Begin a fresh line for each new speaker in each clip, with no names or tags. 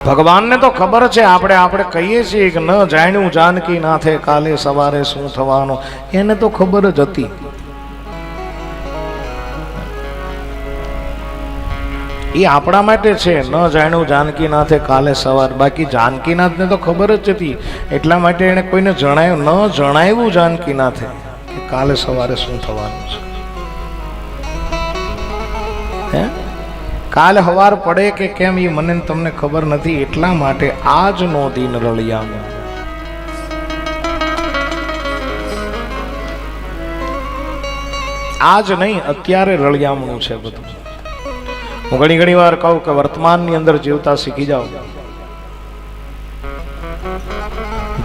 ભગવાન ને તો ખબર છે, આપણે કહીએ છીએ કે ન જાણ્યું જાનકી નાથે કાલે સવારે શું થવાનું, એને તો ખબર જ હતી. એ આપણા માટે છે, ન જાણ્યું જાનકી નાથે કાલે સવાર. બાકી જાનકીનાથ ને તો ખબર જ હતી, એટલા માટે એને કોઈને જણાયું ન જણાવ્યું જાનકી નાથે કે કાલે સવારે શું થવાનું છે. હે કાલે હવાર પડે કે કેમ એ મને તમને ખબર નથી, એટલા માટે આજનો દિન રળિયામણો. આજ નહીં, અત્યારે રળિયામણું છે બધું. હું ઘણી વાર કહું કે વર્તમાનની અંદર જીવતા શીખી જાઓ.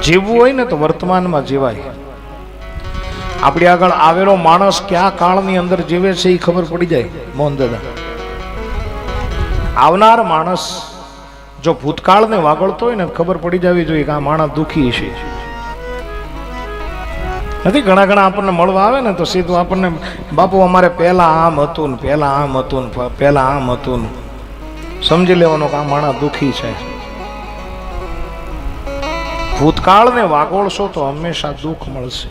જીવવું હોય ને તો વર્તમાનમાં જીવાય. આપણી આગળ આવેલો માણસ કયા કાળની અંદર જીવે છે એ ખબર પડી જાય. મોહન દાદા, આવનાર માણસ જો ભૂતકાળને વાગળતો હોય ને ખબર પડી જવી જોઈએ કે આ માણસ દુઃખી છે. નથી ઘણા આપણને મળવા આવે ને તો સીધું આપણને બાપુ અમારે પહેલા આમ હતું ને પહેલા આમ હતું ને પહેલા આમ હતું ને, સમજી લેવાનું કે આ માણસ દુઃખી છે. ભૂતકાળને વાગોળશો તો હંમેશા દુઃખ મળશે.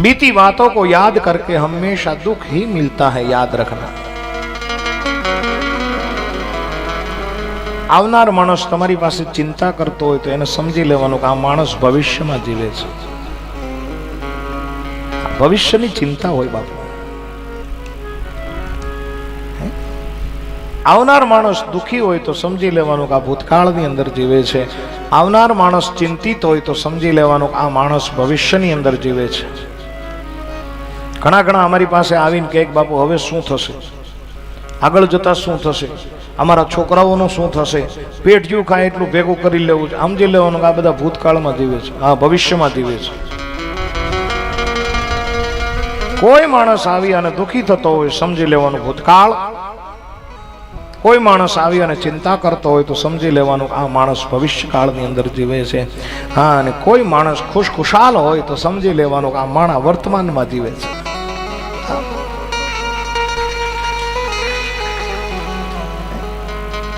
बीती बातों को याद करके हमेशा दुख ही मिलता है, याद रखना. આવનાર માણસ તમારી પાસે ચિંતા કરતો હોય તો એને સમજી લેવાનું કે આ માણસ ભવિષ્યમાં જીવે છે. ભવિષ્યની ચિંતા હોય બાપુ. આવનાર માણસ દુઃખી હોય તો સમજી લેવાનું કે આ ભૂતકાળની અંદર જીવે છે. આવનાર માણસ ચિંતિત હોય તો સમજી લેવાનું કે આ માણસ ભવિષ્યની અંદર જીવે છે. ઘણા અમારી પાસે આવીને કહે બાપુ હવે શું થશે, આગળ જતા શું થશે, અમારા છોકરાઓનું શું થશે, પેટ જેવું ખાય એટલું ભેગું કરી લેવું છે. સમજી લેવાનું કે આ બધા ભૂતકાળમાં જીવે છે, આ ભવિષ્યમાં જીવે છે. કોઈ માણસ આવી અને દુઃખી થતો હોય સમજી લેવાનું ભૂતકાળ. કોઈ માણસ આવી અને ચિંતા કરતો હોય તો સમજી લેવાનું આ માણસ ભવિષ્યકાળની અંદર જીવે છે. હા, અને કોઈ માણસ ખુશખુશાલ હોય તો સમજી લેવાનું કે આ માણસ વર્તમાનમાં જીવે છે.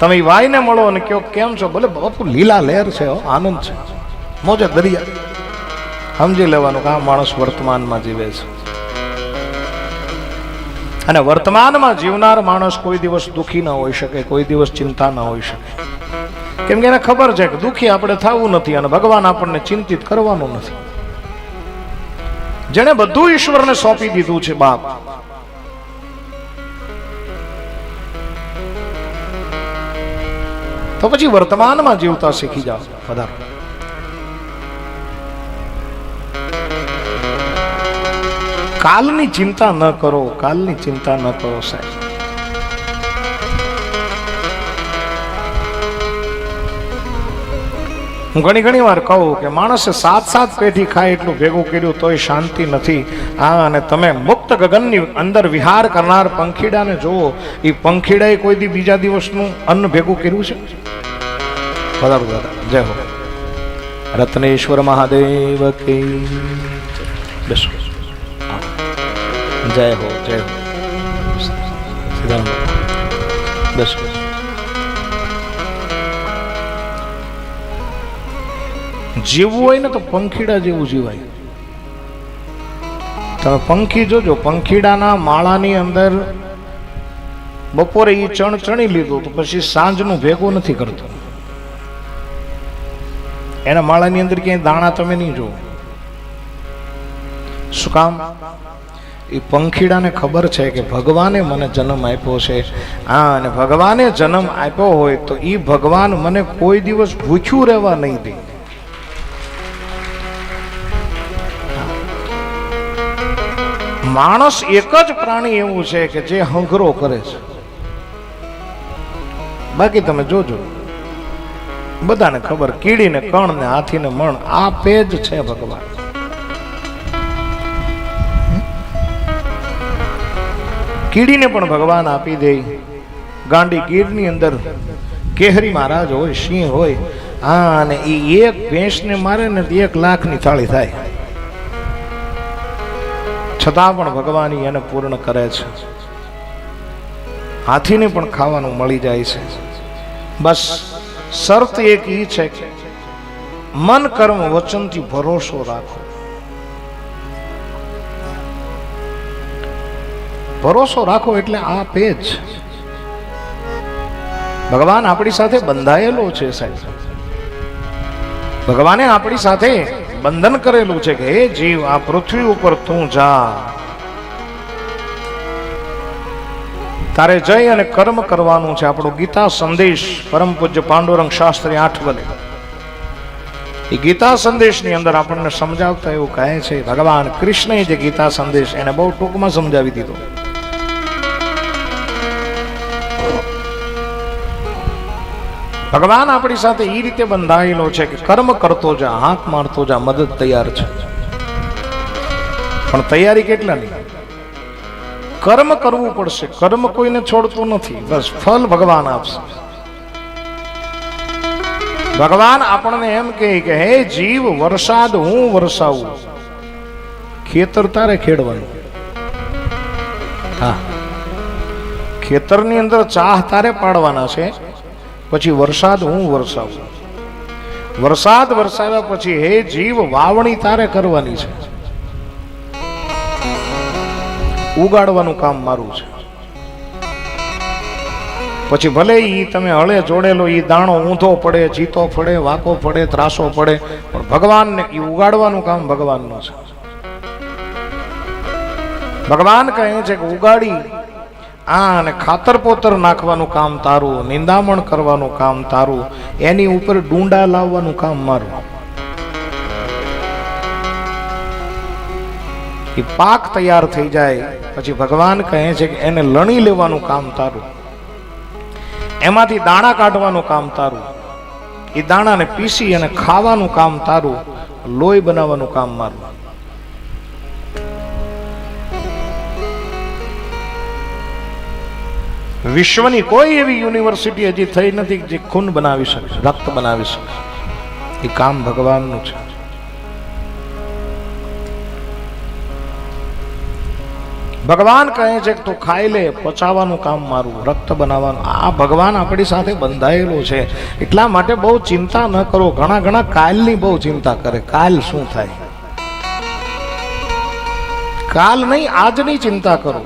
તમે વાયને મળો અને કહો કેમ છો, ભલે બાપુ લીલા લહેર છે, આનંદ છે, મોજે દરિયા, સમજી લેવાનું કે આ માણસ વર્તમાનમાં જીવે છે. અને વર્તમાનમાં જીવનાર માણસ કોઈ દિવસ દુઃખી ના હોઈ શકે, કોઈ દિવસ ચિંતા ના હોઈ શકે. કેમ કે એને ખબર છે કે દુઃખી આપણે થવું નથી અને ભગવાન આપણને ચિંતિત કરવાનું નથી. જેણે બધું ઈશ્વરને સોંપી દીધું છે બાપ, તો પછી વર્તમાનમાં જીવતા શીખી જાઓ. વધારો કાલની ચિંતા ન કરો, કાલની ચિંતા ન કરો સાહેબ. હું ઘણી વાર કહું કે માણસે 7 પેઢી ખાય એટલું ભેગું કર્યું તોય શાંતિ નથી. હા, અને તમે મુક્ત ગગનની અંદર વિહાર કરનાર પંખીડાને જુઓ, એ પંખીડાએ કોઈ દી બીજા દિવસનું અન્ન ભેગું કર્યું છે? બરાબર દાદા, જય હો. રત્નેશ્વર મહાદેવ કી બેસો. જય હો, જય હો. બેસો. જીવવું હોય ને તો પંખીડા જેવું જીવાય. તમે પંખી જોજો, પંખીડાના માળાની અંદર બપોરે એ ચણી લીધું તો પછી સાંજનું ભેગું નથી કરતો. એના માળાની અંદર ક્યાંય દાણા તમે નહીં જુઓ. શું કામ? એ પંખીડાને ખબર છે કે ભગવાને મને જન્મ આપ્યો છે. હા, અને ભગવાને જન્મ આપ્યો હોય તો એ ભગવાન મને કોઈ દિવસ ભૂખ્યું રહેવા નહીં દે. માણસ એક જ પ્રાણી એવું છે કે જે હંગરો કરે છે. બાકી તમે જોજો, બધાને ખબર, કીડીને કણ ને હાથીને મણ આપે જ છે ભગવાન. કીડીને પણ ભગવાન આપી દે. ગાંડી ગીરની અંદર કેહરી મહારાજ હોય, સિંહ હોય, હા, અને એ એક ભેંસને મારે ને 1 લાખની થાળી થાય, છતાં પણ ભગવાન એને પૂર્ણ કરે છે. હાથીને પણ ખાવાનું મળી જાય છે. બસ શરત એક ઈ છે કે મન કર્મ વચનથી ભરોસો રાખો. ભરોસો રાખો એટલે આ પેજ ભગવાન આપણી સાથે બંધાયેલો છે સાહેબ. ભગવાને આપણી સાથે બંધન કરેલું છે કે હે જીવ, આ પૃથ્વી ઉપર તું જા, તારે જઈ અને કર્મ કરવાનું છે. આપણો ગીતા સંદેશ પરમ પૂજ્ય પાંડુરંગ શાસ્ત્રી 8 વલે એ ગીતા સંદેશની અંદર આપણને સમજાવતા એવું કહે છે, ભગવાન કૃષ્ણએ જે ગીતા સંદેશ એને બહુ ટૂંકમાં સમજાવી દીધો. ભગવાન આપણી સાથે એ રીતે બંધાયેલો છે કે કર્મ કરતો જા, હાથ મારતો જા, મદદ તૈયાર છે. પણ તૈયારી કેટલાની? કર્મ કરવું પડશે. કર્મ કોઈને છોડતો નથી, બસ ફલ ભગવાન આપશે. ભગવાન આપણને એમ કહે કે હે જીવ, વરસાદ હું વરસાવું, ખેતર તારે ખેડવાનું. હા, ખેતરની અંદર ચાહ તારે પાડવાના છે, પછી વરસાદ હું વરસાવું. વરસાદ વરસાવ્યા પછી હે જીવ, વાવણી તારે કરવાની છે, ઉગાડવાનું કામ મારું છે. પછી ભલે ઈ તમે હળે જોડેલો ઈ દાણો ઊંધો પડે, જીતો પડે, વાંકો પડે, ત્રાસો પડે, પણ ભગવાનને ઈ ઉગાડવાનું કામ ભગવાનનું છે. ભગવાન કહે છે કે ઉગાડી અને ખાતર પોતર નાખવાનું કામ તારું, નિંદામણ કરવાનું કામ તારું, એની ઉપર ડુંડા લાવવાનું કામ મારું. એ પાક તૈયાર થઈ જાય પછી ભગવાન કહે છે કે એને લણી લેવાનું કામ તારું, એમાંથી દાણા કાઢવાનું કામ તારું, એ દાણાને પીસી અને ખાવાનું કામ તારું, લોહી બનાવવાનું કામ મારું. વિશ્વની કોઈ એવી યુનિવર્સિટી હજી થઈ નથી જે ખૂન બનાવી શકે, રક્ત બનાવી શકે. એ કામ ભગવાનનું છે. ભગવાન કહે છે કે તું ખાઈ લે, પચાવવાનું કામ મારું, રક્ત બનાવવાનું. આ ભગવાન આપણી સાથે બંધાયેલો છે. એટલા માટે બહુ ચિંતા ન કરો. ઘણા કાલની બહુ ચિંતા કરે, કાલ શું થાય. કાલ નહીં, આજની ચિંતા કરો.